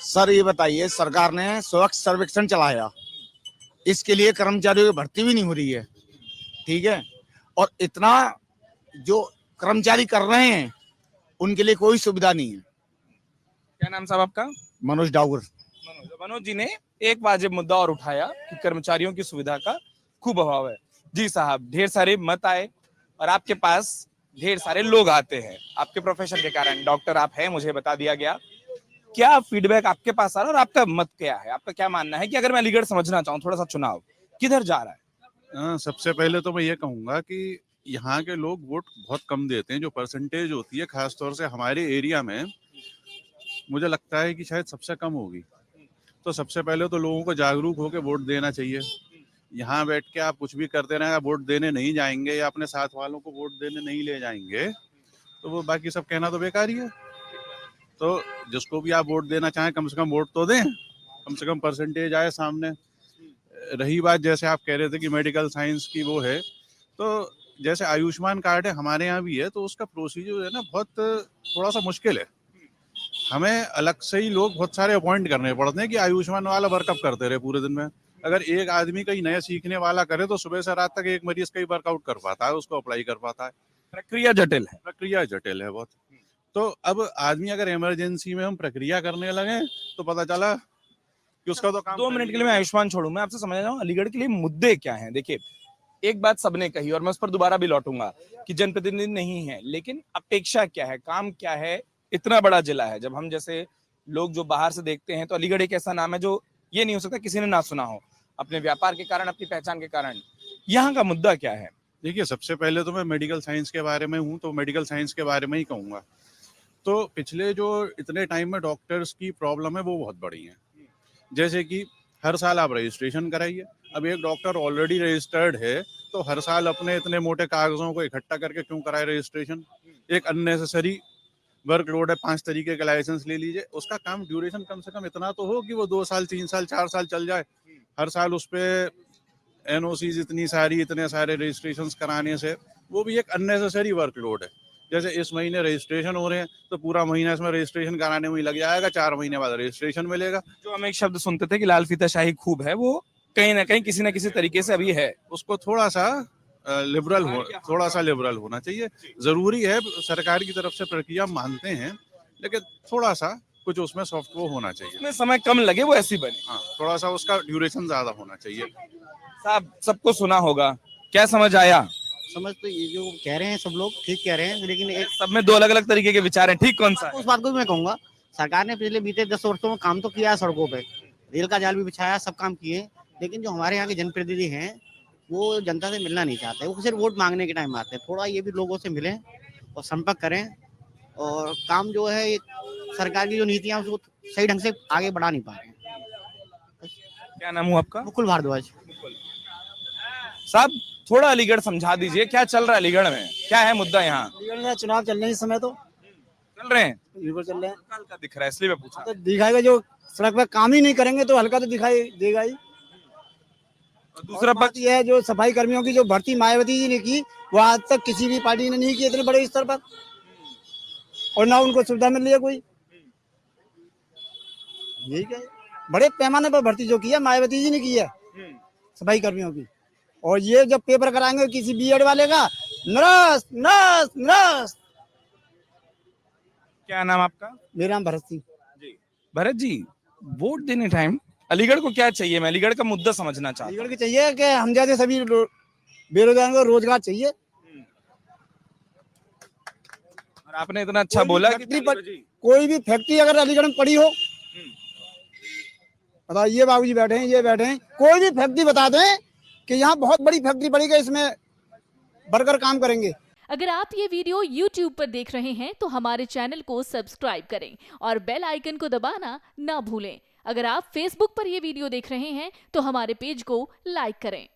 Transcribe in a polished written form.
Sir ये बताइए, सरकार ने स्वच्छ सर्वेक्षण चलाया, इसके लिए कर्मचारियों की भर्ती भी नहीं हो रही है, ठीक है, और इतना जो कर्मचारी कर रहे हैं उनके लिए कोई सुविधा नहीं है। क्या नाम साहब आपका? मनोज डाउर। मनोज जी ने एक वाजिब मुद्दा और उठाया कि कर्मचारियों की सुविधा का खूब अभाव है। जी साहब, ढेर सारे मत आए और आपके पास ढेर सारे लोग आते हैं आपके प्रोफेशन के कारण। डॉक्टर आप हैं, मुझे बता दिया गया। क्या फीडबैक आपके पास आ रहा है और आपका मत क्या है? आपका क्या मानना है कि अगर मैं अलीगढ़ समझना चाहूँ थोड़ा सा, चुनाव किधर जा रहा है? सबसे पहले तो मैं ये कहूंगा कि यहाँ के लोग वोट बहुत कम देते हैं। जो परसेंटेज होती है खासतौर से हमारे एरिया में, मुझे लगता है कि शायद सबसे कम होगी। तो सबसे पहले तो लोगों को जागरूक होकर वोट देना चाहिए। यहाँ बैठ के आप कुछ भी करते रहें, वोट देने नहीं जाएंगे या अपने साथ वालों को वोट देने नहीं ले जाएंगे तो वो बाकी सब कहना तो बेकार ही है। तो जिसको भी आप वोट देना चाहें कम से कम वोट तो दें, कम से कम परसेंटेज आए सामने। रही बात जैसे आप कह रहे थे कि मेडिकल साइंस की वो है, तो जैसे आयुष्मान कार्ड है हमारे यहाँ भी है, तो उसका प्रोसीजर है ना बहुत थोड़ा सा मुश्किल है। हमें अलग से ही लोग बहुत सारे अपॉइंट करने पड़ते हैं कि आयुष्मान वाला वर्कअप करते रहे पूरे दिन में। अगर एक आदमी कहीं नया सीखने वाला करे तो सुबह से रात तक एक मरीज का ही वर्कआउट कर पाता है, उसको अप्लाई कर पाता है। प्रक्रिया जटिल है। प्रक्रिया जटिल है बहुत। तो अब आदमी अगर इमरजेंसी में हम प्रक्रिया करने लगे तो पता चला कि उसका तो काम। 2 मिनट के लिए मैं आयुष्मान छोड़ू, मैं आपसे समझ रहा हूँ अलीगढ़ के लिए मुद्दे क्या हैं। देखिए, एक बात सबने कही और मैं उस पर दोबारा भी लौटूंगा कि जनप्रतिनिधि नहीं है, लेकिन अपेक्षा क्या है, काम क्या है? इतना बड़ा जिला है, जब हम जैसे लोग जो बाहर से देखते हैं तो अलीगढ़ एक ऐसा नाम है जो ये नहीं हो सकता किसी ने ना सुना हो, अपने व्यापार के कारण, अपनी पहचान के कारण। यहाँ का मुद्दा क्या है? देखिए, सबसे पहले तो मैं मेडिकल साइंस के बारे में हूँ, तो मेडिकल साइंस के बारे में ही कहूँगा। तो पिछले जो इतने टाइम में डॉक्टर्स की प्रॉब्लम है वो बहुत बड़ी है। जैसे कि हर साल आप रजिस्ट्रेशन कराइए। अब एक डॉक्टर ऑलरेडी रजिस्टर्ड है तो हर साल अपने इतने मोटे कागजों को इकट्ठा करके क्यों कराए रजिस्ट्रेशन? एक अननेसेसरी वर्कलोड है। 5 तरीके के लाइसेंस ले लीजिए, उसका काम ड्यूरेशन कम से कम इतना तो हो कि वो 2 साल 3 साल 4 साल चल जाए। हर साल उस पर एनओसीज इतनी सारी, इतने सारे रजिस्ट्रेशंस कराने से वो भी एक अननेसेसरी वर्कलोड है। जैसे इस महीने रजिस्ट्रेशन हो रहे हैं तो पूरा महीना इसमें रजिस्ट्रेशन कराने में ही लग जाएगा, 4 महीने बाद रजिस्ट्रेशन मिलेगा। जो हम एक शब्द सुनते थे कि लाल फीताशाही खूब है, वो कहीं ना कहीं किसी न किसी तरीके से अभी है। उसको थोड़ा सा लिबरल होना चाहिए। जरूरी है, सरकार की तरफ से प्रक्रिया मानते हैं, लेकिन थोड़ा सा कुछ उसमें सॉफ्ट वो होना चाहिए। उसमें समय कम लगे, वो ऐसी बने। हाँ, थोड़ा सा उसका ड्यूरेशन ज्यादा होना चाहिए। साहब, सबको सुना होगा, क्या समझ आया? समझ तो ये जो कह रहे हैं सब लोग ठीक कह रहे हैं, लेकिन एक सब में 2 अलग अलग तरीके के विचार हैं, ठीक कौन सा है? उस बात को भी मैं कहूंगा, सरकार ने पिछले बीते 10 वर्षों में काम तो किया है, सड़कों पे रेल का जाल भी बिछाया, सब काम किए, लेकिन जो हमारे यहाँ के जनप्रतिनिधि हैं वो जनता से मिलना नहीं चाहते। वो सिर्फ वोट मांगने के टाइम आते हैं। थोड़ा ये भी लोगों से मिलें और संपर्क करें, और काम जो है सरकार की जो नीतियां उसको सही ढंग से आगे बढ़ा नहीं पा रहे हैं। क्या नाम हुआ आपका? मुकुल भारद्वाज। साहब, थोड़ा अलीगढ़ समझा दीजिए, क्या चल रहा है अलीगढ़ में, क्या है मुद्दा यहाँ? अलीगढ़ में चुनाव चल रहे हैं इस समय, तो चल रहे हैं, बिल्कुल चल रहे हैं। हल्का दिख रहा है इसलिए मैं पूछा। तो दिखाएगा, जो सड़क पर काम ही नहीं करेंगे तो हल्का तो दिखाई देगा ही। और दूसरा पक्ष ये है, जो सफाई कर्मियों की जो भर्ती मायावती जी ने की, वो आज तक किसी भी पार्टी ने नहीं की इतने बड़े स्तर पर, और ना उनको सुविधा मिल रही है कोई। यही क्या है, बड़े पैमाने पर भर्ती जो की है मायावती जी ने की है सफाई कर्मियों की। और ये जब पेपर कराएंगे किसी बीएड वाले का, नरस नरस नरस। क्या नाम आपका? मेरा नाम भरत सिंह। जी, भरत जी, वोट देने टाइम अलीगढ़ को क्या चाहिए? मैं अलीगढ़ का मुद्दा समझना चाहता हूँ। अलीगढ़ को चाहिए कि हम जैसे सभी बेरोजगारों को रोजगार चाहिए। और आपने इतना अच्छा बोला कि कोई भी फैक्ट्री अगर अलीगढ़ में पड़ी हो, बताओ, ये बाबूजी बैठे हैं, ये बैठे हैं, कोई भी फैक्ट्री बता दें कि यहाँ बहुत बड़ी फैक्ट्री पड़ी है, इसमें वर्कर काम करेंगे। अगर आप ये वीडियो YouTube पर देख रहे हैं तो हमारे चैनल को सब्सक्राइब करें और बेल आइकन को दबाना ना भूलें। अगर आप Facebook पर ये वीडियो देख रहे हैं तो हमारे पेज को लाइक करें।